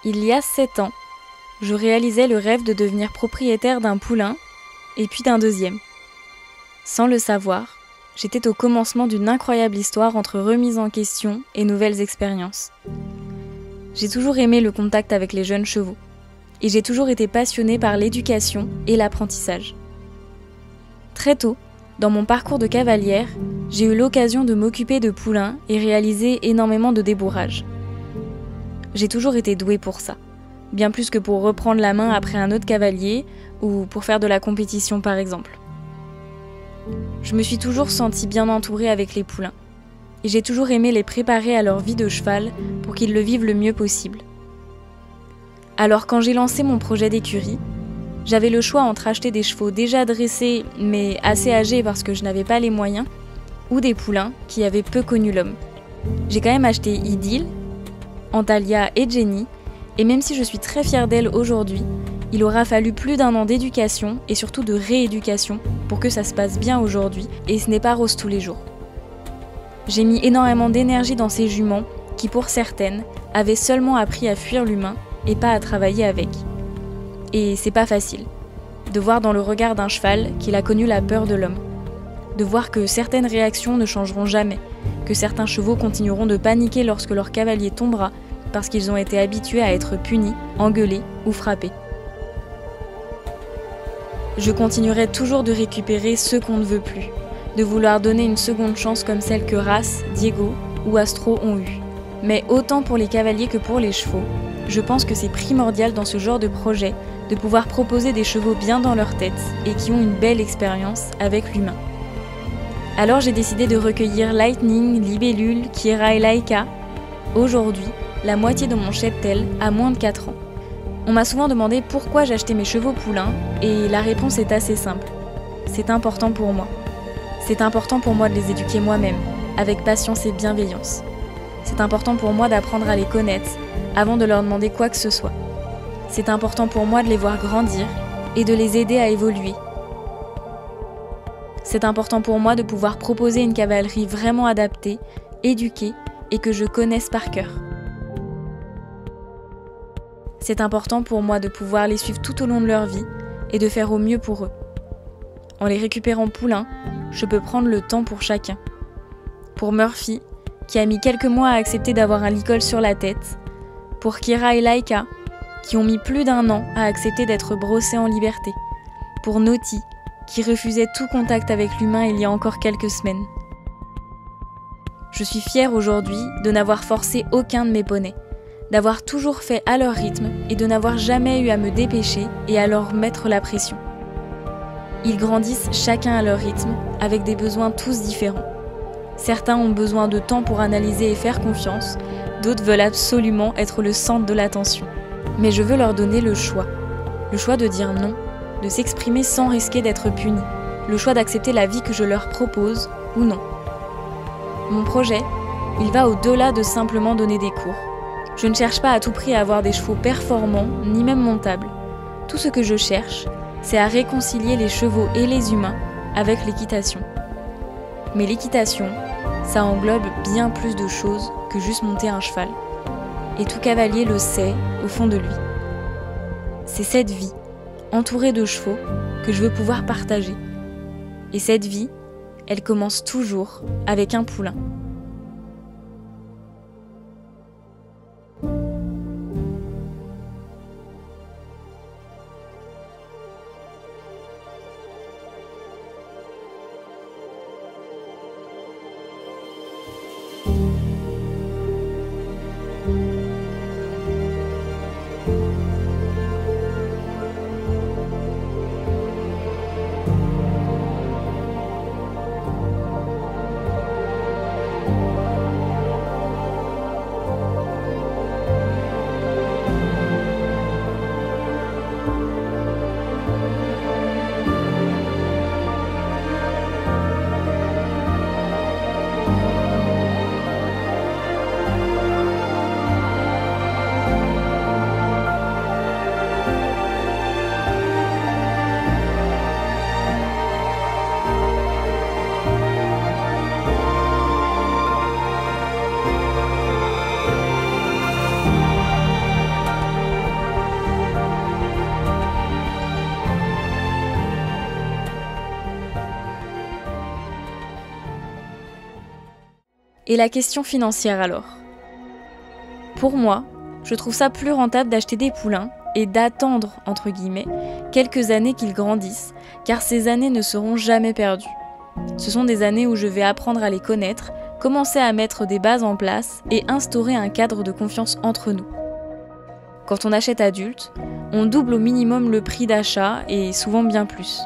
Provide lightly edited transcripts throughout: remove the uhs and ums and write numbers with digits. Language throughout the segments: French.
Il y a 7 ans, je réalisais le rêve de devenir propriétaire d'un poulain et puis d'un deuxième. Sans le savoir, j'étais au commencement d'une incroyable histoire entre remise en question et nouvelles expériences. J'ai toujours aimé le contact avec les jeunes chevaux et j'ai toujours été passionnée par l'éducation et l'apprentissage. Très tôt, dans mon parcours de cavalière, j'ai eu l'occasion de m'occuper de poulains et réaliser énormément de débourrages. J'ai toujours été douée pour ça, bien plus que pour reprendre la main après un autre cavalier ou pour faire de la compétition par exemple. Je me suis toujours sentie bien entourée avec les poulains et j'ai toujours aimé les préparer à leur vie de cheval pour qu'ils le vivent le mieux possible. Alors quand j'ai lancé mon projet d'écurie, j'avais le choix entre acheter des chevaux déjà dressés mais assez âgés parce que je n'avais pas les moyens ou des poulains qui avaient peu connu l'homme. J'ai quand même acheté Idylle, Antalya et Jenny, et même si je suis très fière d'elle aujourd'hui, il aura fallu plus d'1 an d'éducation et surtout de rééducation pour que ça se passe bien aujourd'hui, et ce n'est pas rose tous les jours. J'ai mis énormément d'énergie dans ces juments qui, pour certaines, avaient seulement appris à fuir l'humain et pas à travailler avec. Et c'est pas facile, de voir dans le regard d'un cheval qu'il a connu la peur de l'homme, de voir que certaines réactions ne changeront jamais, que certains chevaux continueront de paniquer lorsque leur cavalier tombera parce qu'ils ont été habitués à être punis, engueulés ou frappés. Je continuerai toujours de récupérer ceux qu'on ne veut plus, de vouloir donner une seconde chance comme celle que Race, Diego ou Astro ont eue. Mais autant pour les cavaliers que pour les chevaux, je pense que c'est primordial dans ce genre de projet de pouvoir proposer des chevaux bien dans leur tête et qui ont une belle expérience avec l'humain. Alors j'ai décidé de recueillir Lightning, Libellule, Kiera et Laika. Aujourd'hui, la moitié de mon cheptel a moins de 4 ans. On m'a souvent demandé pourquoi j'achetais mes chevaux poulains et la réponse est assez simple. C'est important pour moi. C'est important pour moi de les éduquer moi-même, avec patience et bienveillance. C'est important pour moi d'apprendre à les connaître avant de leur demander quoi que ce soit. C'est important pour moi de les voir grandir et de les aider à évoluer. C'est important pour moi de pouvoir proposer une cavalerie vraiment adaptée, éduquée et que je connaisse par cœur. C'est important pour moi de pouvoir les suivre tout au long de leur vie et de faire au mieux pour eux. En les récupérant poulains, je peux prendre le temps pour chacun. Pour Murphy, qui a mis quelques mois à accepter d'avoir un licol sur la tête. Pour Kiera et Laika, qui ont mis plus d'1 an à accepter d'être brossés en liberté. Pour Naughty, qui refusait tout contact avec l'humain il y a encore quelques semaines. Je suis fière aujourd'hui de n'avoir forcé aucun de mes poneys, d'avoir toujours fait à leur rythme et de n'avoir jamais eu à me dépêcher et à leur mettre la pression. Ils grandissent chacun à leur rythme, avec des besoins tous différents. Certains ont besoin de temps pour analyser et faire confiance, d'autres veulent absolument être le centre de l'attention. Mais je veux leur donner le choix de dire non, de s'exprimer sans risquer d'être puni, le choix d'accepter la vie que je leur propose ou non. Mon projet, il va au-delà de simplement donner des cours. Je ne cherche pas à tout prix à avoir des chevaux performants, ni même montables. Tout ce que je cherche, c'est à réconcilier les chevaux et les humains avec l'équitation. Mais l'équitation, ça englobe bien plus de choses que juste monter un cheval. Et tout cavalier le sait au fond de lui. C'est cette vie, entourée de chevaux, que je veux pouvoir partager. Et cette vie, elle commence toujours avec un poulain. Et la question financière alors. Pour moi, je trouve ça plus rentable d'acheter des poulains et d'attendre, entre guillemets, quelques années qu'ils grandissent, car ces années ne seront jamais perdues. Ce sont des années où je vais apprendre à les connaître, commencer à mettre des bases en place et instaurer un cadre de confiance entre nous. Quand on achète adulte, on double au minimum le prix d'achat et souvent bien plus.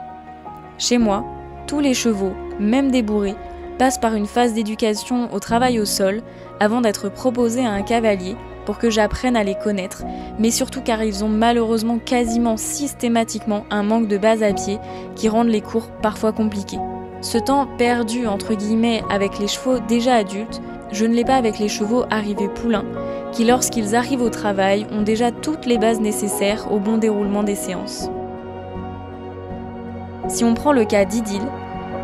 Chez moi, tous les chevaux, même des bourrés, passent par une phase d'éducation au travail au sol avant d'être proposés à un cavalier pour que j'apprenne à les connaître, mais surtout car ils ont malheureusement quasiment systématiquement un manque de base à pied qui rendent les cours parfois compliqués. Ce temps perdu entre guillemets avec les chevaux déjà adultes, je ne l'ai pas avec les chevaux arrivés poulains, qui lorsqu'ils arrivent au travail ont déjà toutes les bases nécessaires au bon déroulement des séances. Si on prend le cas d'Idylle,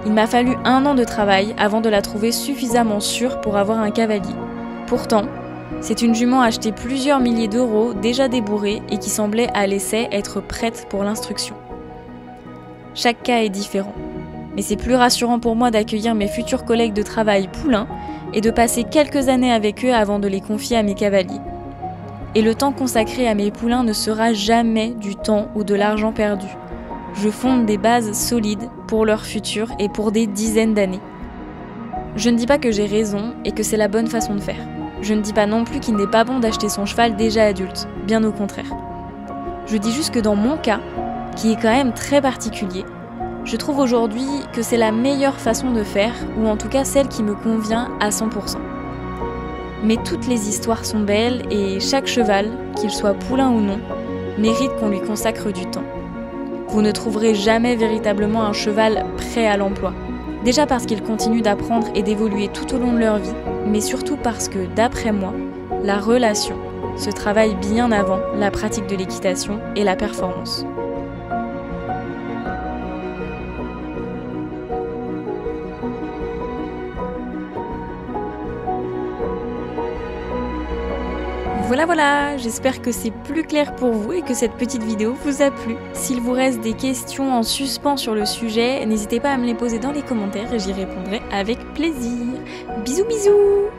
il m'a fallu 1 an de travail avant de la trouver suffisamment sûre pour avoir un cavalier. Pourtant, c'est une jument achetée plusieurs milliers d'euros, déjà débourrée et qui semblait à l'essai être prête pour l'instruction. Chaque cas est différent, mais c'est plus rassurant pour moi d'accueillir mes futurs collègues de travail poulains et de passer quelques années avec eux avant de les confier à mes cavaliers. Et le temps consacré à mes poulains ne sera jamais du temps ou de l'argent perdu. Je fonde des bases solides pour leur futur et pour des dizaines d'années. Je ne dis pas que j'ai raison et que c'est la bonne façon de faire. Je ne dis pas non plus qu'il n'est pas bon d'acheter son cheval déjà adulte, bien au contraire. Je dis juste que dans mon cas, qui est quand même très particulier, je trouve aujourd'hui que c'est la meilleure façon de faire, ou en tout cas celle qui me convient à 100%. Mais toutes les histoires sont belles et chaque cheval, qu'il soit poulain ou non, mérite qu'on lui consacre du temps. Vous ne trouverez jamais véritablement un cheval prêt à l'emploi. Déjà parce qu'ils continuent d'apprendre et d'évoluer tout au long de leur vie, mais surtout parce que, d'après moi, la relation se travaille bien avant la pratique de l'équitation et la performance. Voilà, j'espère que c'est plus clair pour vous et que cette petite vidéo vous a plu. S'il vous reste des questions en suspens sur le sujet, n'hésitez pas à me les poser dans les commentaires et j'y répondrai avec plaisir. Bisous bisous!